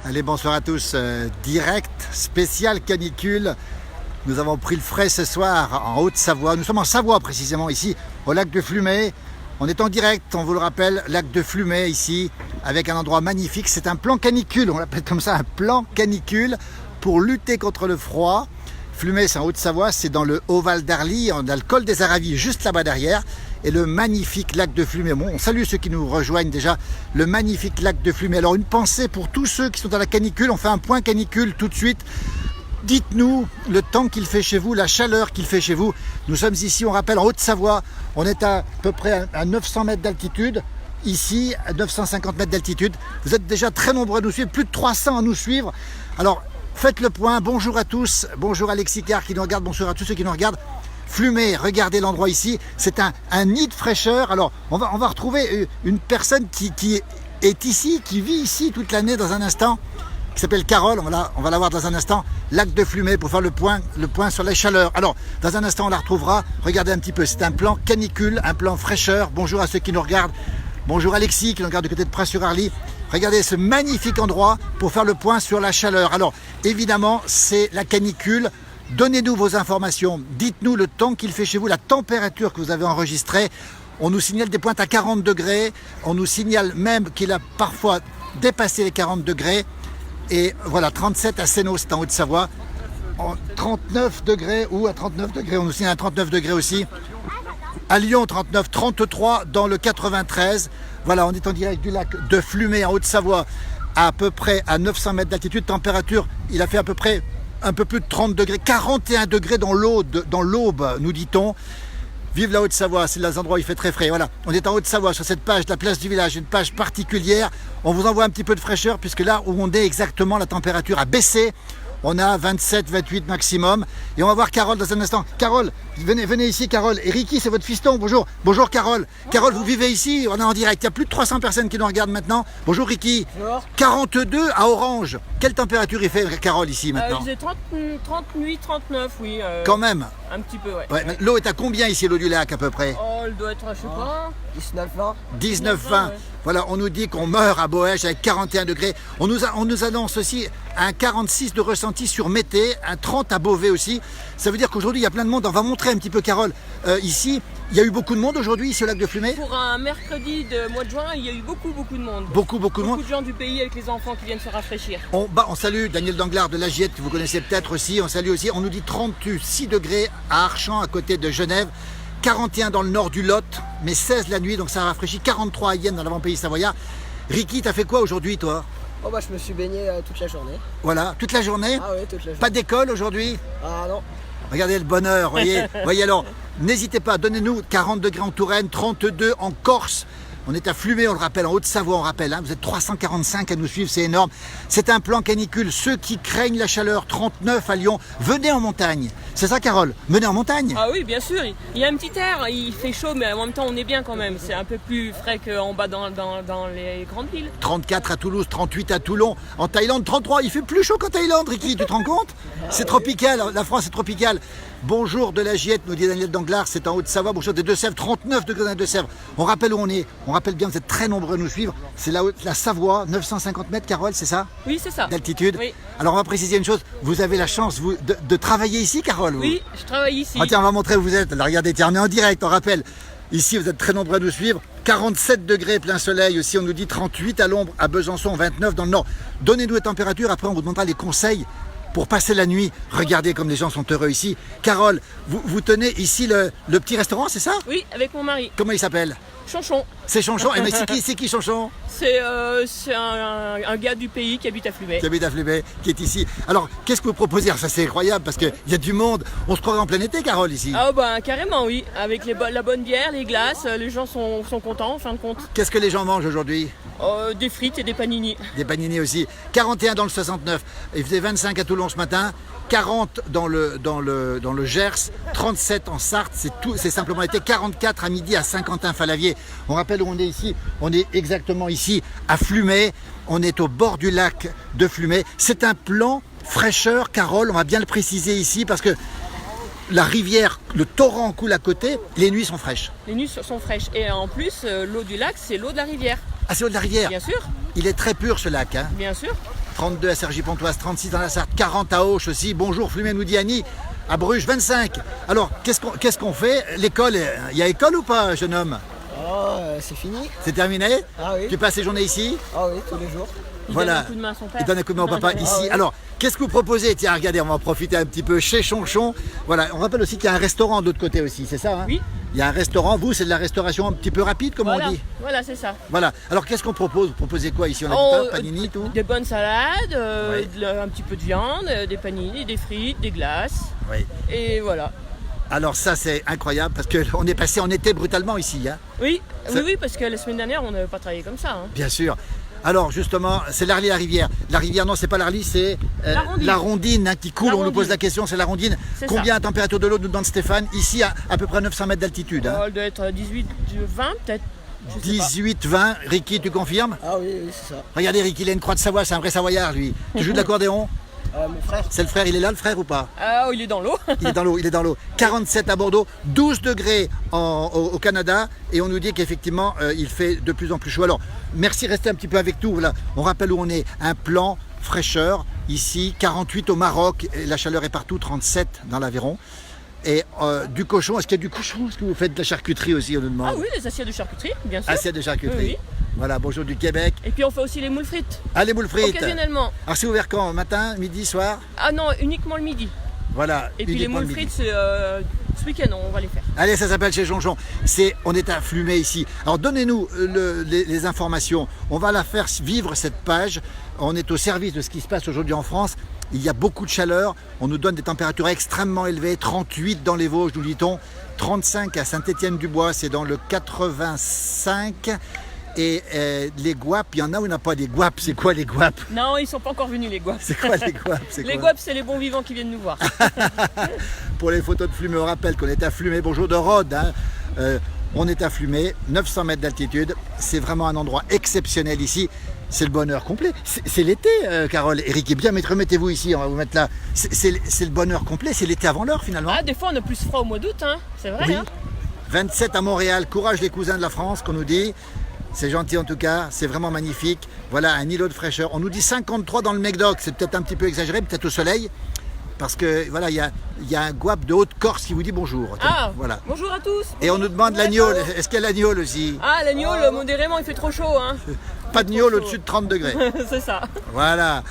Allez, bonsoir à tous. Direct, spécial canicule. Nous avons pris le frais ce soir en Haute-Savoie. Nous sommes en Savoie précisément, ici, au lac de Flumet. On est en direct, on vous le rappelle, lac de Flumet ici, avec un endroit magnifique. C'est un plan canicule, on l'appelle comme ça, un plan canicule pour lutter contre le froid. Flumet, c'est en Haute-Savoie, c'est dans le Haut-Val d'Arly, on a le col des Aravis juste là-bas derrière. Et le magnifique lac de Flumet. Bon, on salue ceux qui nous rejoignent déjà. Le magnifique lac de Flumet. Alors une pensée pour tous ceux qui sont dans la canicule. On fait un point canicule tout de suite. Dites-nous le temps qu'il fait chez vous, la chaleur qu'il fait chez vous. Nous sommes ici, on rappelle, en Haute-Savoie. On est à peu près à 900 mètres d'altitude. Ici, à 950 mètres d'altitude. Vous êtes déjà très nombreux à nous suivre, plus de 300 à nous suivre. Alors, faites le point. Bonjour à tous. Bonjour Alexis Carr qui nous regarde. Bonjour à tous ceux qui nous regardent. Flumet, regardez l'endroit ici, c'est un nid de fraîcheur. Alors on va retrouver une personne qui est ici, qui vit ici toute l'année dans un instant, qui s'appelle Carole, on va la voir dans un instant, lac de Flumet pour faire le point sur la chaleur. Alors dans un instant on la retrouvera, regardez un petit peu, c'est un plan canicule, un plan fraîcheur. Bonjour à ceux qui nous regardent, bonjour Alexis qui nous regarde du côté de Pras-sur-Arly. Regardez ce magnifique endroit pour faire le point sur la chaleur. Alors évidemment c'est la canicule. Donnez-nous vos informations, dites-nous le temps qu'il fait chez vous, la température que vous avez enregistrée. On nous signale des pointes à 40 degrés, on nous signale même qu'il a parfois dépassé les 40 degrés. Et voilà, 37 à Sénos, c'est en Haute-Savoie. 39 degrés, ou à 39 degrés, on nous signale à 39 degrés aussi. À Lyon, 39, 33 dans le 93. Voilà, on est en direct du lac de Flumet en Haute-Savoie, à peu près à 900 mètres d'altitude. Température, il a fait à peu près un peu plus de 30 degrés, 41 degrés dans l'Aube, nous dit-on. Vive la Haute-Savoie, c'est l'endroit où il fait très frais. Voilà, on est en Haute-Savoie sur cette page de la place du village, une page particulière. On vous envoie un petit peu de fraîcheur puisque là où on est exactement, la température a baissé. On a 27, 28 maximum. Et on va voir Carole dans un instant. Carole, venez ici Carole. Et Ricky, c'est votre fiston, bonjour. Bonjour Carole. Carole, vous vivez ici, on est en direct. Il y a plus de 300 personnes qui nous regardent maintenant. Bonjour Ricky. Bonjour. 42 à Orange. Quelle température il fait Carole ici maintenant? Il faisait 38, 39, oui. Quand même. Un petit peu, ouais. Ouais, l'eau est à combien ici, l'eau du lac à peu près? Oh, elle doit être, je sais pas, 19-20. 19-20. Ouais. Voilà, on nous dit qu'on meurt à Boège avec 41 degrés. On nous annonce aussi un 46 de ressenti sur Mété, un 30 à Beauvais aussi. Ça veut dire qu'aujourd'hui, il y a plein de monde. On va montrer un petit peu, Carole, ici. Il y a eu beaucoup de monde aujourd'hui, ici au lac de Flumet? Pour un mercredi de mois de juin, il y a eu beaucoup de monde. Beaucoup de monde. Beaucoup de gens du pays avec les enfants qui viennent se rafraîchir. On salue Daniel Danglars de la Giette, que vous connaissez peut-être aussi. On salue aussi, on nous dit 36 degrés à Archamps, à côté de Genève. 41 dans le nord du Lot, mais 16 la nuit, donc ça rafraîchit. 43 à Yenne, dans l'avant-pays savoyard. Ricky, t'as fait quoi aujourd'hui, toi? Oh bah je me suis baigné toute la journée. Voilà, toute la journée? Ah oui, toute la journée. Pas d'école aujourd'hui? Ah non. Regardez le bonheur, voyez alors, n'hésitez pas, donnez-nous 40 degrés en Touraine, 32 en Corse. On est à Flumet, on le rappelle, en Haute-Savoie, on rappelle, hein, vous êtes 345 à nous suivre, c'est énorme. C'est un plan canicule. Ceux qui craignent la chaleur, 39 à Lyon, venez en montagne. C'est ça, Carole? Venez en montagne? Ah oui, bien sûr. Il y a un petit air, il fait chaud, mais en même temps, on est bien quand même. C'est un peu plus frais qu'en bas dans les grandes villes. 34 à Toulouse, 38 à Toulon. En Thaïlande, 33. Il fait plus chaud qu'en Thaïlande, Ricky, tu te rends compte? C'est tropical, la France est tropicale. Bonjour de la Giette, nous dit Daniel Danglars, c'est en Haute-Savoie. Bonjour des Deux-Sèvres, 39 degrés dans les Deux-Sèvres. On rappelle où on est. On rappelle bien, vous êtes très nombreux à nous suivre. C'est la Savoie, 950 mètres, Carole, c'est ça? Oui, c'est ça. D'altitude. Oui. Alors on va préciser une chose, vous avez la chance de travailler ici, Carole? Vous? Oui, je travaille ici. Ah, tiens, on va montrer où vous êtes. Là, regardez, tiens, on est en direct, on rappelle. Ici, vous êtes très nombreux à nous suivre. 47 degrés plein soleil aussi, on nous dit 38 à l'ombre, à Besançon, 29 dans le nord. Donnez-nous les températures, après on vous demandera les conseils pour passer la nuit. Regardez comme les gens sont heureux ici. Carole, vous tenez ici le petit restaurant, c'est ça? Oui, avec mon mari. Comment il s'appelle? Chonchon. C'est Chonchon. Et mais c'est qui Chonchon? C'est un gars du pays qui habite à Flumet. Qui habite à Flumet, qui est ici. Alors, qu'est-ce que vous proposez? Ça, c'est incroyable parce qu'il y a du monde. On se croirait en plein été, Carole, ici. Ah bah carrément, oui. Avec la bonne bière, les glaces, les gens sont contents en fin de compte. Qu'est-ce que les gens mangent aujourd'hui? Des frites et des panini. Des panini aussi. 41 dans le 69. Il faisait 25 à Toulon ce matin. 40 dans le Gers, 37 en Sarthe, c'est simplement été 44 à midi à Saint-Quentin-Falavier. On rappelle où on est ici, on est exactement ici à Flumet, on est au bord du lac de Flumet. C'est un plan fraîcheur, Carole, on va bien le préciser ici parce que la rivière, le torrent coule à côté, les nuits sont fraîches. Les nuits sont fraîches et en plus l'eau du lac c'est l'eau de la rivière. Ah, c'est l'eau de la rivière? Bien sûr. Il est très pur ce lac, hein? Bien sûr. 32 à Cergy-Pontoise, 36 dans la Sarthe, 40 à Auch aussi. Bonjour Flumet, nous dit Annie. À Bruges, 25. Alors, qu'est-ce qu'on fait? L'école, il y a école ou pas, jeune homme? Oh, c'est fini. C'est terminé? Ah oui. Tu passes les journées ici? Ah oui, tous les jours. Il Voilà. donne un coup de main à son père. Il donne un coup de main au papa ici. Ah ouais. Alors, qu'est-ce que vous proposez? Tiens, regardez, on va en profiter un petit peu chez Chonchon. Voilà, on rappelle aussi qu'il y a un restaurant de l'autre côté aussi, c'est ça hein? Oui. Il y a un restaurant, vous, c'est de la restauration un petit peu rapide, comme Voilà, on dit? voilà, c'est ça. Voilà. Alors, qu'est-ce qu'on propose? Vous proposez quoi ici? On a Oh, du pain, panini, tout? Des bonnes salades, Oui. un petit peu de viande, des panini, des frites, des glaces. Oui. Et voilà. Alors ça, c'est incroyable parce qu'on est passé en été brutalement ici, hein? Oui, Ça- oui, parce que la semaine dernière, on n'avait pas travaillé comme ça. Hein. Bien sûr. Alors justement, c'est l'Arly-la-Rivière. La rivière, non, c'est pas l'Arly, c'est L'Arondine. l'Arondine hein, qui coule. On nous L'Arondine. pose la question, c'est l'Arondine. C'est Combien ça. la température de l'eau nous demande Stéphane? Ici, à peu près 900 mètres d'altitude. Hein. Elle doit être à 18, 20 peut-être. Je sais pas. 18, 20. Ricky, tu confirmes? Ah oui, oui, c'est ça. Regardez, Ricky, il a une croix de Savoie, c'est un vrai Savoyard, lui. Tu joues de l'accordéon? Mon frère. C'est le frère, il est là, le frère ou pas? Ah, il est dans l'eau. Il est dans l'eau, il est dans l'eau. 47 à Bordeaux, 12 degrés au Canada et on nous dit qu'effectivement il fait de plus en plus chaud. Alors merci, restez un petit peu avec nous. Voilà. On rappelle où on est. Un plan fraîcheur ici, 48 au Maroc, et la chaleur est partout, 37 dans l'Aveyron. Et du cochon, est-ce qu'il y a du cochon? Est-ce que vous faites de la charcuterie aussi, on nous demande? Ah oui, les assiettes de charcuterie, bien sûr. Assiette de charcuterie. Oui, oui. Voilà, bonjour du Québec. Et puis on fait aussi les moules frites, Allez, moules frites. occasionnellement. Alors c'est ouvert quand? Matin, midi, soir? Ah non, uniquement le midi. Voilà. Et puis les uniquement moules le midi. frites, c'est ce week-end, on va les faire. Allez, ça s'appelle chez Jonjon. On est à Flumet ici. Alors donnez-nous les informations. On va la faire vivre cette page. On est au service de ce qui se passe aujourd'hui en France. Il y a beaucoup de chaleur. On nous donne des températures extrêmement élevées. 38 dans les Vosges, nous dit-on. 35 à Saint-Étienne-du-Bois, c'est dans le 85. Et les guapes, il y en a ou il n'y en a pas des guapes? C'est quoi les guapes? Non, ils sont pas encore venus les guapes. C'est quoi les guapes? C'est Les quoi guapes, c'est les bons vivants qui viennent nous voir. Pour les photos de Flumet, on rappelle qu'on est à Flumet. Bonjour de Rhodes. Hein. On est à Flumet, 900 mètres d'altitude. C'est vraiment un endroit exceptionnel ici. C'est le bonheur complet. C'est l'été, Carole. Eric est bien, mais remettez-vous ici, on va vous mettre là. C'est le bonheur complet, c'est l'été avant l'heure finalement. Ah, des fois, on a plus froid au mois d'août, hein. C'est vrai, Oui. hein. 27 à Montréal, courage les cousins de la France qu'on nous dit. C'est gentil en tout cas, c'est vraiment magnifique. Voilà un îlot de fraîcheur. On nous dit 53 dans le Médoc, c'est peut-être un petit peu exagéré, peut-être au soleil. Parce que voilà, il y a un guap de Haute-Corse qui vous dit bonjour. Ah, Voilà. bonjour à tous. Et on nous demande l'agneau. Est-ce qu'il y a l'agneau aussi? Ah, l'agneau, modérément, il fait trop chaud, hein. Pas de gnôle au-dessus de 30 degrés. C'est ça. Voilà.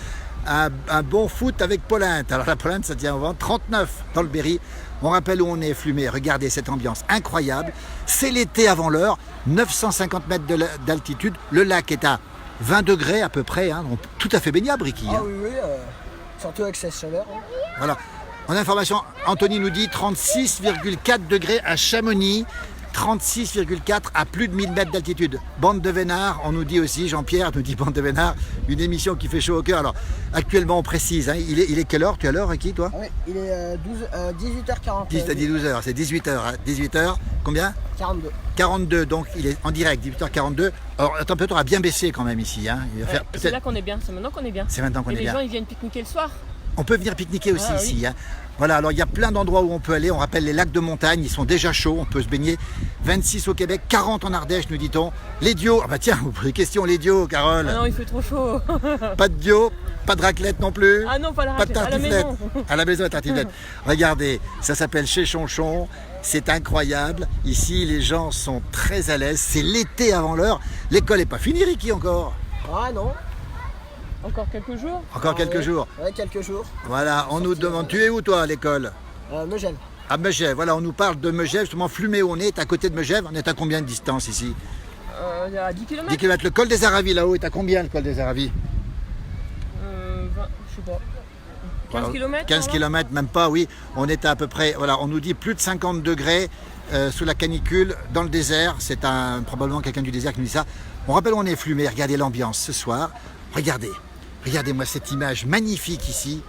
Un bon foot avec Polinte. Alors la Polinte, ça tient au vent. 39 dans le Berry. On rappelle où on est, Flumet. Regardez cette ambiance incroyable. C'est l'été avant l'heure. 950 mètres d'altitude. Le lac est à 20 degrés à peu près. Hein. Donc, tout à fait baignable, Ricky. Ah Hein. oui, oui, surtout avec cette chaleur. Hein. Voilà. En information, Anthony nous dit 36,4 degrés à Chamonix. 36,4 à plus de 1000 mètres d'altitude. Bande de Vénard, on nous dit aussi, Jean-Pierre nous dit Bande de Vénard, une émission qui fait chaud au cœur. Alors, actuellement, on précise, hein, il est quelle heure? Tu es à l'heure, Ricky, toi? Ah oui, il est 18h40. 10, t'as dit 12h, c'est 18h. Hein. 18h, combien? 42. 42, donc il est en direct, 18h42. Alors, la température a bien baissé quand même ici. Hein. Il va faire C'est peut-être. là qu'on est bien, c'est maintenant qu'on est bien. C'est maintenant qu'on Et est les bien. gens, ils viennent pique-niquer le soir. On peut venir pique-niquer aussi Ah, oui. ici. Hein. Voilà, alors il y a plein d'endroits où on peut aller. On rappelle les lacs de montagne, ils sont déjà chauds, on peut se baigner. 26 au Québec, 40 en Ardèche, nous dit-on. Les dios, ah bah tiens, vous posez question, les dios, Carole. Ah non, il fait trop chaud. Pas de dio, pas de raclette non plus. Ah non, pas la Pas de raclette, à la tartiflette. maison. À la maison, la tartiflette. Regardez, ça s'appelle chez Chonchon. C'est incroyable. Ici, les gens sont très à l'aise. C'est l'été avant l'heure. L'école n'est pas finie, Ricky, encore. Ah non. Encore quelques jours. Encore Ah, quelques ouais. jours. Ouais, quelques jours. Voilà, on nous demande, tu es où toi à l'école? Megève. À Megève, voilà, on nous parle de Megève, justement Flumet où on est à côté de Megève. On est à combien de distance ici? À 10 km. 10 km. Le col des Aravis là-haut est à combien le col des Aravis? 20, je sais pas. 15 km. 15 km, même pas, oui. On est à peu près, voilà, on nous dit plus de 50 degrés sous la canicule dans le désert. C'est probablement quelqu'un du désert qui nous dit ça. On rappelle où on est Flumet, regardez l'ambiance ce soir. Regardez-moi cette image magnifique ici.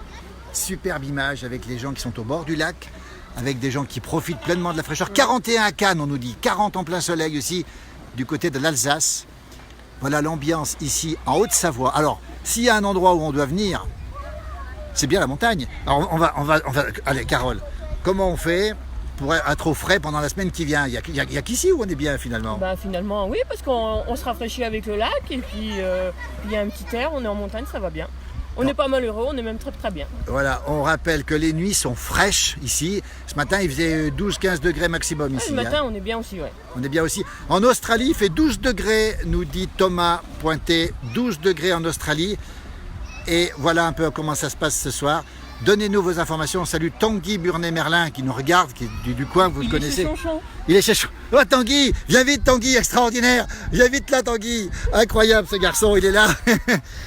Superbe image avec les gens qui sont au bord du lac, avec des gens qui profitent pleinement de la fraîcheur. 41 à Cannes, on nous dit. 40 en plein soleil aussi, du côté de l'Alsace. Voilà l'ambiance ici en Haute-Savoie. Alors, s'il y a un endroit où on doit venir, c'est bien la montagne. Alors, on va... Allez, Carole, comment on fait pour être au frais pendant la semaine qui vient? Il y a qu'ici où on est bien finalement. Bah finalement oui, parce qu'on se rafraîchit avec le lac et puis il y a un petit air, on est en montagne, ça va bien. On n'est pas malheureux, on est même très très bien. Voilà, on rappelle que les nuits sont fraîches ici. Ce matin, il faisait 12-15 degrés maximum ici. Le matin, on est bien aussi, ouais. On est bien aussi. En Australie, il fait 12 degrés, nous dit Thomas Pointé. 12 degrés en Australie. Et voilà un peu comment ça se passe ce soir. Donnez-nous vos informations. On salue Tanguy Burnet-Merlin qui nous regarde, qui est du coin, vous le connaissez. Il est chez Chonchon. Il est chez Chonchon. Oh Tanguy, viens vite Tanguy, extraordinaire. Viens vite là Tanguy. Incroyable ce garçon, il est là.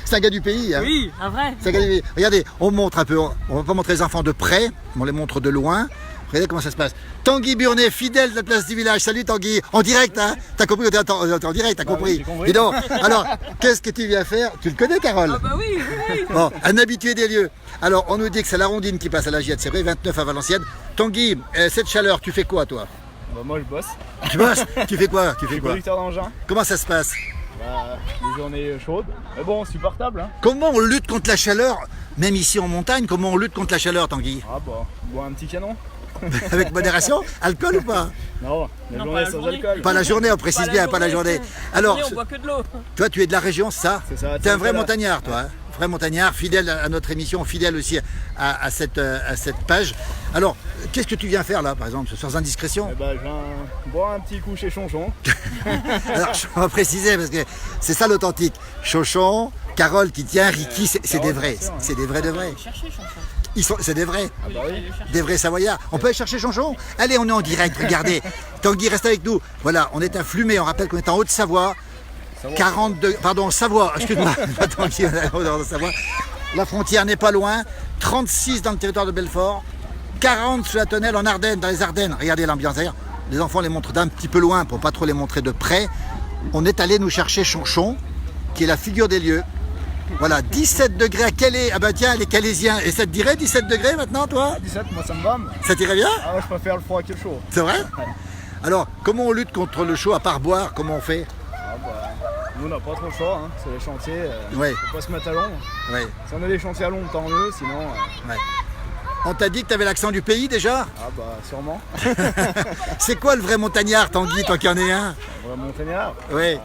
C'est un gars du pays. Hein. Oui, un vrai. C'est un gars du pays. Regardez, on montre un peu. On va pas montrer les enfants de près, on les montre de loin. Regardez comment ça se passe. Tanguy Burnet, fidèle de la place du village. Salut Tanguy. En direct, hein. T'as compris, on est en direct, t'as compris. Dis donc, alors, qu'est-ce que tu viens faire? Tu le connais, Carole? Ah bah oui, oui, oui. Bon, un habitué des lieux. Alors, on nous dit que c'est la Rondine qui passe à la Giette, c'est vrai, 29 à Valenciennes. Tanguy, cette chaleur, tu fais quoi, toi? Bah moi je bosse, Tu bosses? Tu fais quoi? Tu je fais suis quoi? conducteur d'engin. Comment ça se passe? Bah, les journées chaudes, mais bon, supportable hein. Comment on lutte contre la chaleur? Même ici en montagne, comment on lutte contre la chaleur, Tanguy? Ah bah, boire un petit canon. Avec modération? Alcool ou pas? Non, la Non, journée pas la sans journée. alcool. Pas la journée, on précise bien, pas la journée. Alors, on boit que de l'eau. toi, tu es de la région, c'est ça? C'est ça, T'es un vrai voilà. montagnard, toi. Hein, vrai montagnard, fidèle à notre émission, fidèle aussi à cette page. Alors, qu'est-ce que tu viens faire là, par exemple, sans indiscrétion? Eh bah, je viens boire un petit coup chez Chonchon. Alors, je vais préciser parce que c'est ça l'authentique. Chauchon, Carole qui tient, Ricky, c'est des Carole, vrais. bien sûr, hein. C'est des vrais de vrais. Cherchez Chonchon. C'est des vrais. Ah bah oui. Des vrais Savoyards. On peut aller chercher Chonchon? Allez, on est en direct, regardez. Tanguy, reste avec nous. Voilà, on est à Flumet, on rappelle qu'on est en Haute-Savoie. 42, pardon, Savoie, excuse-moi. Pas Tanguy, on est en Savoie. La frontière n'est pas loin. 36 dans le territoire de Belfort. 40 sous la Tonnelle en Ardennes, dans les Ardennes. Regardez l'ambiance d'ailleurs. Les enfants les montrent d'un petit peu loin pour pas trop les montrer de près. On est allé nous chercher Chonchon, qui est la figure des lieux. Voilà, 17 degrés à Calais. Ah bah tiens, les Calaisiens. Et ça te dirait 17 degrés maintenant, toi? 17, moi ça me va. Ça t'irait bien? Ah ouais, je préfère le froid que le chaud. C'est vrai? Alors, comment on lutte contre le chaud à part boire? Comment on fait? Ah bah, nous on n'a pas trop le choix, hein. C'est les chantiers. Ouais. Faut pas se mettre à l'ombre. Ouais, Si on a des chantiers à l'ombre, tant mieux, sinon. ouais. On t'a dit que t'avais l'accent du pays déjà? Ah bah, sûrement. C'est quoi le vrai montagnard, Tanguy, tant qu'il y en ait un? Un vrai montagnard. Oui.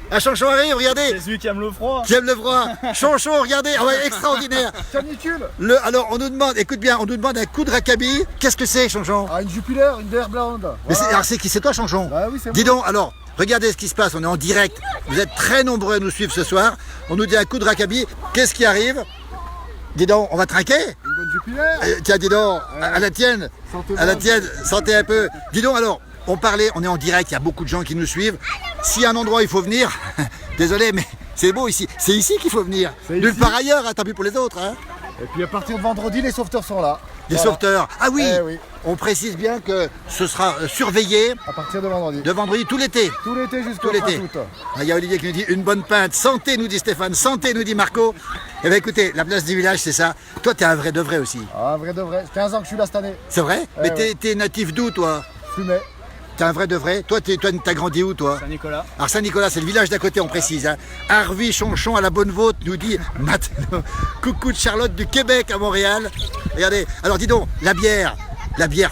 Ah, Chonchon arrive, regardez! C'est celui qui aime le froid. Qui aime le froid. Chonchon, regardez, ah ouais, extraordinaire. Canicule. Alors, on nous demande, écoute bien, on nous demande un coup de racabille. Qu'est-ce que c'est, Chonchon? Ah, une Jupiler, une DR blonde. Mais alors, c'est qui? C'est toi, Chonchon? Bah oui, c'est Dis donc, alors, regardez ce qui se passe, on est en direct. Vous êtes très nombreux à nous suivre ce soir. On nous dit un coup de racabille. Qu'est-ce qui arrive? Dis donc, on va trinquer? Une bonne Jupiler. Tiens, dis donc, à la tienne. Sentez À la bon. tienne, sentez un peu. Dis donc, alors, on parlait, on est en direct, il y a beaucoup de gens qui nous suivent. S'il y a un endroit où il faut venir, désolé, mais c'est beau ici. C'est ici qu'il faut venir. C'est Nulle ici. part ailleurs, hein, tant pis pour les autres. Hein. Et puis à partir de vendredi, les sauveteurs sont là. Les Voilà. sauveteurs. Ah oui, Eh oui. on précise bien que ce sera surveillé À partir de vendredi. de vendredi tout l'été. Tout l'été jusqu'au Tout l'été. 30 août. Ah, il y a Olivier qui nous dit une bonne pinte. Santé, nous dit Stéphane. Santé, nous dit Marco. Eh bien écoutez, la place du village, c'est ça. Toi, t'es un vrai de vrai aussi. Ah, vrai de vrai. 15 ans que je suis là cette année. C'est vrai? Mais ouais. t'es natif d'où, toi? Flumet. T'es un vrai de vrai? Toi, t'as grandi où, toi? Saint-Nicolas. Alors Saint-Nicolas, c'est le village d'à côté, on précise. Hein. Harvey Chonchon à la bonne vôtre nous dit maintenant. Coucou de Charlotte du Québec à Montréal. Regardez, alors dis donc, la bière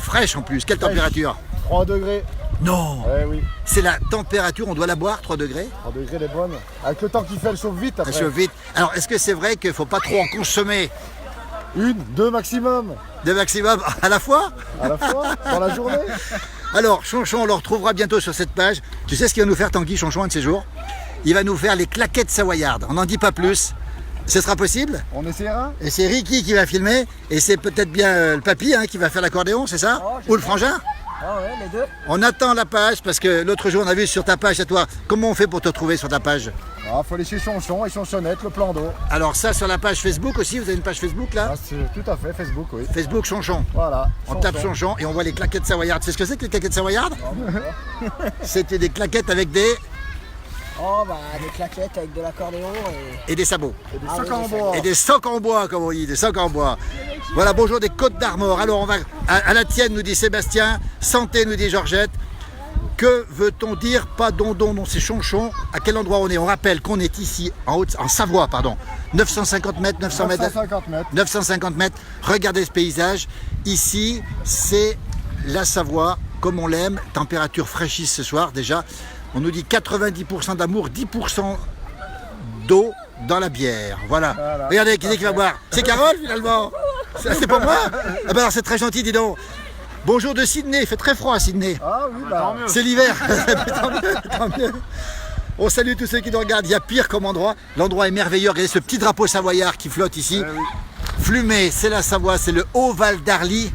fraîche en plus, quelle température? 3 degrés. Non, Eh oui. c'est la température, on doit la boire, 3 degrés? 3 degrés, les bonnes. Avec le temps qu'il fait, elle chauffe vite après. Ça chauffe vite. Alors est-ce que c'est vrai qu'il ne faut pas trop en consommer? Une, deux maximum. De maximum à la fois? À la fois, dans la journée. Alors, Chonchon, on le retrouvera bientôt sur cette page. Tu sais ce qu'il va nous faire, Tanguy, Chonchon, un de ces jours? Il va nous faire les claquettes savoyardes. On n'en dit pas plus. Ce sera possible? On essaiera. Et c'est Ricky qui va filmer. Et c'est peut-être bien le papy hein, qui va faire l'accordéon, c'est ça? Oh, Ou le frangin? Ah ouais, les deux. On attend la page parce que l'autre jour, on a vu sur ta page à toi. Comment on fait pour te trouver sur ta page? Ah, faut aller chez Chonchon et Chonchonnette, le plan d'eau. Alors ça, sur la page Facebook aussi, vous avez une page Facebook là? Ah, c'est tout à fait, Facebook, oui. Facebook Chonchon. Voilà. On tape Chonchon et on voit les claquettes savoyardes. Tu sais ce que c'est que les claquettes savoyardes? C'était des claquettes avec des Oh, bah, des claquettes avec de l'accordéon et des sabots. et des Ah sacs oui, en des bois. Et des socs en bois, comme on dit, des socs en bois. Voilà, bonjour des Côtes d'Armor. Alors on va à la tienne, nous dit Sébastien. Santé, nous dit Georgette. Que veut-on dire? Pas dondon, non, c'est Chonchon. À quel endroit on est? On rappelle qu'on est ici en Savoie, pardon. 950 mètres, 900 mètres. 950 mètres. 950 mètres. Regardez ce paysage. Ici, c'est la Savoie, comme on l'aime. Température fraîchisse ce soir déjà. On nous dit 90% d'amour, 10% d'eau. dans la bière. Voilà. Regardez, qui c'est qui va boire? C'est Carole finalement. C'est pour moi? Ah ben alors c'est très gentil, dis donc. Bonjour de Sydney, il fait très froid à Sydney. Ah oui, bah. C'est l'hiver. Tant mieux, tant mieux. On salue tous ceux qui nous regardent. Il y a pire comme endroit. L'endroit est merveilleux. Regardez ce petit drapeau savoyard qui flotte ici. Flumé, c'est la Savoie, c'est le Haut-Val d'Arly.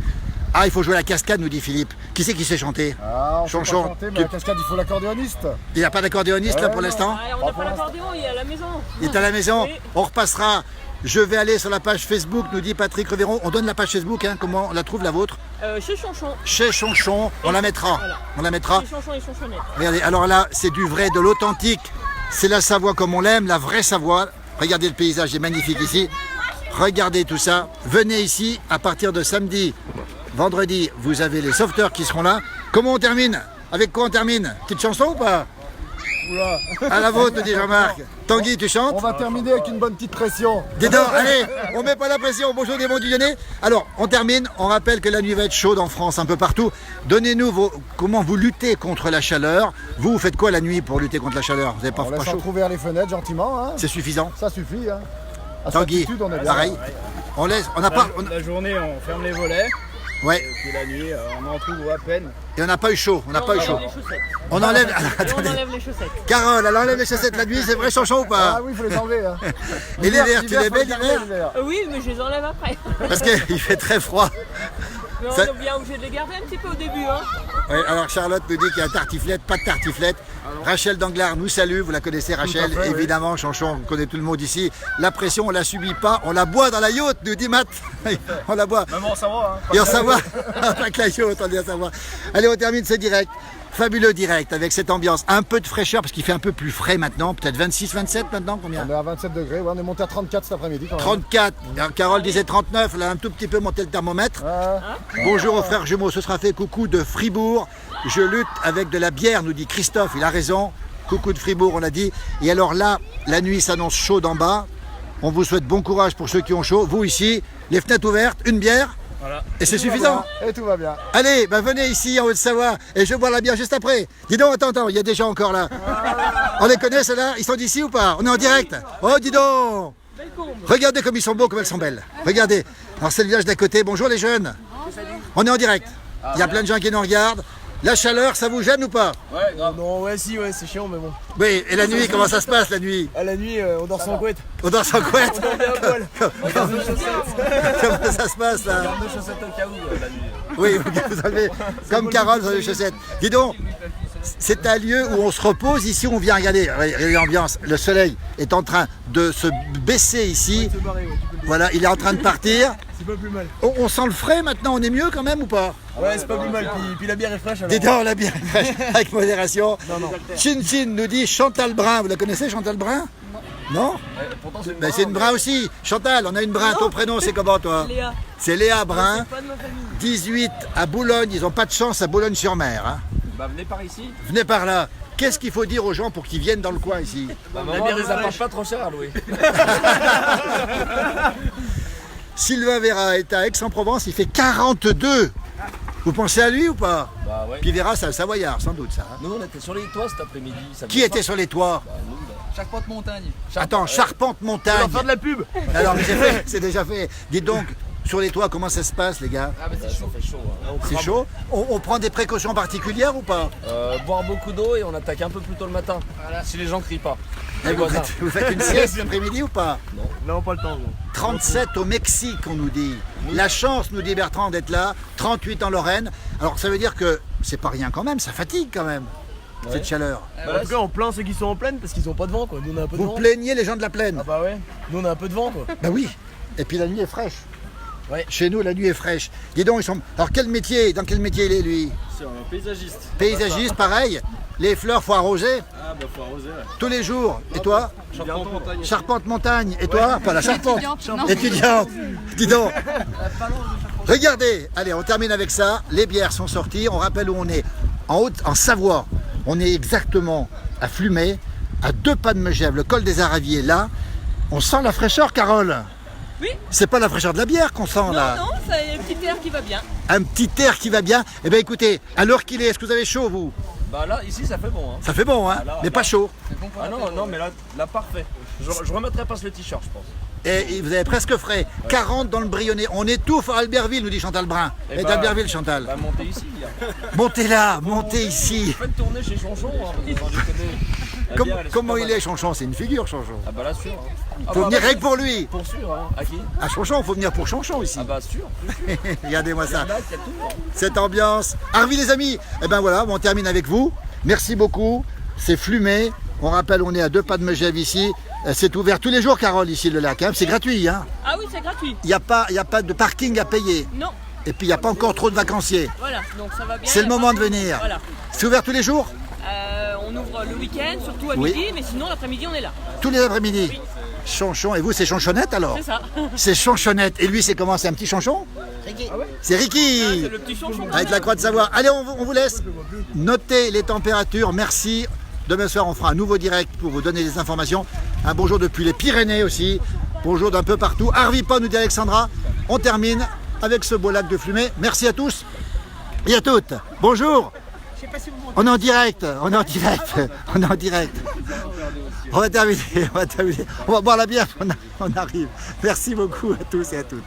Ah, il faut jouer à la cascade, nous dit Philippe. Qui c'est qui sait chanter? Ah, on peut pas Chanchon. chanter, mais la cascade, il faut l'accordéoniste. Il n'y a pas d'accordéoniste là pour l'instant? Ah, on n'a pas l'accordéon, il est à la maison. Il est à la maison. Oui. On repassera. Je vais aller sur la page Facebook, nous dit Patrick Reveron. On donne la page Facebook, hein, comment on la trouve la vôtre? Chez Chanchon. Chez Chanchon, on la mettra. Voilà. On la mettra. Chez Chanchon et Chanchonnette. Regardez, alors là, c'est du vrai, de l'authentique. C'est la Savoie comme on l'aime, la vraie Savoie. Regardez le paysage, est magnifique ici. Regardez tout ça. Venez ici à partir de samedi, vendredi. Vous avez les sauveteurs qui seront là. Comment on termine? Avec quoi on termine? Petite chanson ou pas? Oula. À la vôtre, nous dit Jean-Marc. Tanguy, tu chantes? On va terminer avec une bonne petite pression. Dis donc, allez, on met pas la pression. Bonjour des bons du Lyonnais. Alors, on termine. On rappelle que la nuit va être chaude en France, un peu partout. Donnez-nous comment vous luttez contre la chaleur. Vous faites quoi la nuit pour lutter contre la chaleur? Vous n'avez pas, On pas laisse chaud? entrouvert les fenêtres gentiment. Hein. C'est suffisant. Ça suffit. Hein. À Tanguy, cette altitude, on est bien. pareil. On laisse, on n'a pas, La journée, on ferme les volets. ouais, Et puis la nuit, on en trouve à peine. et on n'a pas eu chaud. On n'a pas eu chaud. enlève les chaussettes. On enlève. Et on Attendez. enlève les chaussettes. Carole, elle enlève les chaussettes la nuit. C'est vrai, Chanchon ou pas? Ah oui, il faut les enlever. Hein. Et l'hiver, tu les faut mets garder l'hiver? Oui, mais je les enlève après. Parce qu'il fait très froid. Mais on Ça- est bien obligé de les garder un petit peu au début. Hein. Ouais, alors Charlotte nous dit qu'il y a un tartiflette, pas de tartiflette. Rachel Danglars nous salue, vous la connaissez Rachel, Tout à fait, oui. évidemment, Chanchon, on connaît tout le monde ici. La pression, on la subit pas, on la boit dans la yacht, nous dit Matt. On la boit. Même en Savoie, hein. Et en Savoie, pas que la yacht, on dit en Savoie. Allez, on termine ce direct. Fabuleux direct avec cette ambiance, un peu de fraîcheur parce qu'il fait un peu plus frais maintenant, peut-être 26, 27 maintenant, combien? On est à 27 degrés. Ouais, on est monté à 34 cet après-midi. Quand même. 34, alors, Carole disait 39, elle a un tout petit peu monté le thermomètre. Ah, Bonjour aux frères jumeaux, ce sera fait. Coucou de Fribourg. Je lutte avec de la bière, nous dit Christophe, il a raison. Coucou de Fribourg, on l'a dit. Et alors là, la nuit s'annonce chaude en bas. On vous souhaite bon courage pour ceux qui ont chaud. Vous ici, les fenêtres ouvertes, une bière. Voilà. Et c'est suffisant. et tout va bien. Allez, bah venez ici en Haute-Savoie et je bois la bière juste après. Dis donc, attends, il y a des gens encore là. On les connaît ceux-là? Ils sont d'ici ou pas? On est en direct? Oh, dis donc! Belle combe. Regardez comme ils sont beaux, comme elles sont belles. Regardez. Alors c'est le village d'à côté. Bonjour les jeunes. On est en direct. Il y a plein de gens qui nous regardent. La chaleur, ça vous gêne ou pas? Ouais, grave. Non, ouais, si, ouais, c'est chiant, mais bon. Oui, et la nuit, comment ça se passe la nuit? À la nuit, on dort sans couette. On dort sans couette? On est à poil. Comment ça se passe là? Garde deux chaussettes au cas où la nuit. Oui, vous avez comme Carole sur les chaussettes. Dis donc, c'est un lieu où on se repose. Ici, on vient regarder l'ambiance. Le soleil est en train de se baisser ici. C'est barré, ouais, tu peux le dire. Voilà, il est en train de partir. C'est pas plus mal. On sent le frais maintenant. On est mieux quand même ou pas? Ouais, c'est pas plus mal. Puis la bière est fraîche alors. Dis donc, la bière est fraîche, avec modération. Non, non. Chin Chin nous dit Chantal Brun. Vous la connaissez, Chantal Brun? Non? Pourtant, c'est Ben, c'est une Brun aussi. Chantal, on a une Brun. Ton prénom, c'est comment toi? Léa. C'est Léa Brun. C'est pas de ma famille. 18 à Boulogne. Ils n'ont pas de chance à Boulogne-sur-Mer. Hein. Bah, venez par ici. Venez par là. Qu'est-ce qu'il faut dire aux gens pour qu'ils viennent dans le coin ici? Bah, La bière, ils apportent pas trop cher à louer. Sylvain Vera est à Aix-en-Provence, il fait 42. Vous pensez à lui ou pas? Bah, ouais. Puis Vera, c'est un Savoyard, sans doute ça. Hein. Nous, on était sur les toits cet après-midi. ça Qui faisait était sur les toits? pas- nous, là. Charpente montagne. Attends, Charpente Montagne. On va faire de la pub. Alors, mais c'est déjà fait. Dites donc, sur les toits, comment ça se passe, les gars? Ah, bah c'est chaud. Ça fait chaud. hein. C'est chaud? On prend des précautions particulières ou pas? Boire beaucoup d'eau et on attaque un peu plus tôt le matin. Si les gens crient pas. Et Les vous, voisins. vous faites une sieste l'après-midi ou pas? Non, pas le temps. 37 au Mexique, on nous dit. La chance, nous dit Bertrand, d'être là. 38 en Lorraine. Alors, ça veut dire que c'est pas rien quand même, ça fatigue quand même, cette chaleur. En tout cas, on plaint ceux qui sont en plaine parce qu'ils ont pas de vent, quoi. Nous, on a un peu de Vous vent. plaignez les gens de la plaine? Ah, bah ouais. Nous, on a un peu de vent, quoi. Bah oui. Et puis la nuit est fraîche. Ouais. Chez nous, la nuit est fraîche. Dis donc, ils sont. Alors, quel métier? Dans quel métier il est, lui? C'est un paysagiste. Paysagiste, pareil. Les fleurs, faut arroser Ah, bah, faut arroser, ouais. tous les jours. Et toi? Bientôt montagne. Charpente montagne. Et toi? Pas la charpente. Non. Étudiante. Dis donc. Regardez. Allez, on termine avec ça. Les bières sont sorties. On rappelle où on est. En Savoie. On est exactement à Flumé, à 2 pas de Megève. Le col des Araviers, là. On sent la fraîcheur, Carole. Oui. C'est pas la fraîcheur de la bière qu'on sent là. Non, c'est un petit air qui va bien. Un petit air qui va bien. Eh bien écoutez, à l'heure qu'il est, est-ce que vous avez chaud vous? Bah là, ici, ça fait bon. Hein. Ça fait bon, hein? Ah, là, Mais pas chaud. Ah non, non, mais là parfait. Je remettrai pas le t-shirt, je pense. Et vous avez presque frais. 40 dans le Brionnais. On étouffe à Albertville, nous dit Chantal Brun. Et d'Albertville, Chantal. Bah, montez ici. Montez là, montez ici. Faites tourner chez Chonchon. Comment il est, Chonchon? C'est une figure, Chonchon. Ah bah là, sûr. Hein. Faut venir rien que pour lui. Pour sûr, hein. À qui? À Chonchon, faut venir pour Chonchon ici. Ah bah sûr. Regardez-moi ça. Là, il y a tout. Hein. Cette ambiance. Harvey, les amis. Eh ben voilà, on termine avec vous. Merci beaucoup. C'est Flumé. On rappelle, on est à 2 pas de Megève ici. C'est ouvert tous les jours, Carole, ici, le lac. Hein. C'est gratuit. Hein. Ah oui, c'est gratuit. Il n'y a pas de parking à payer. Non. Et puis, il n'y a pas encore trop de vacanciers. Voilà, donc ça va bien. C'est le moment de venir. Voilà. C'est ouvert tous les jours? On ouvre le week-end, surtout à Oui. midi, mais sinon l'après-midi on est là. Tous les après-midi. Oui. Chonchon. Et vous, c'est Chonchonnette alors? C'est ça. C'est Chonchonnette. Et lui, c'est comment? C'est un petit Chonchon? C'est Ricky. C'est le petit chonchon. Avec la croix de Savoie. Allez, on vous laisse. Notez les températures. Merci. Demain soir, on fera un nouveau direct pour vous donner des informations. Un bonjour depuis les Pyrénées aussi. Bonjour d'un peu partout. Harvey Pond, nous dit Alexandra. On termine avec ce beau lac de Flumé. Merci à tous et à toutes. Bonjour. On est en direct. On est en direct. On est en direct. On va terminer. On va boire la bière. On arrive. Merci beaucoup à tous et à toutes.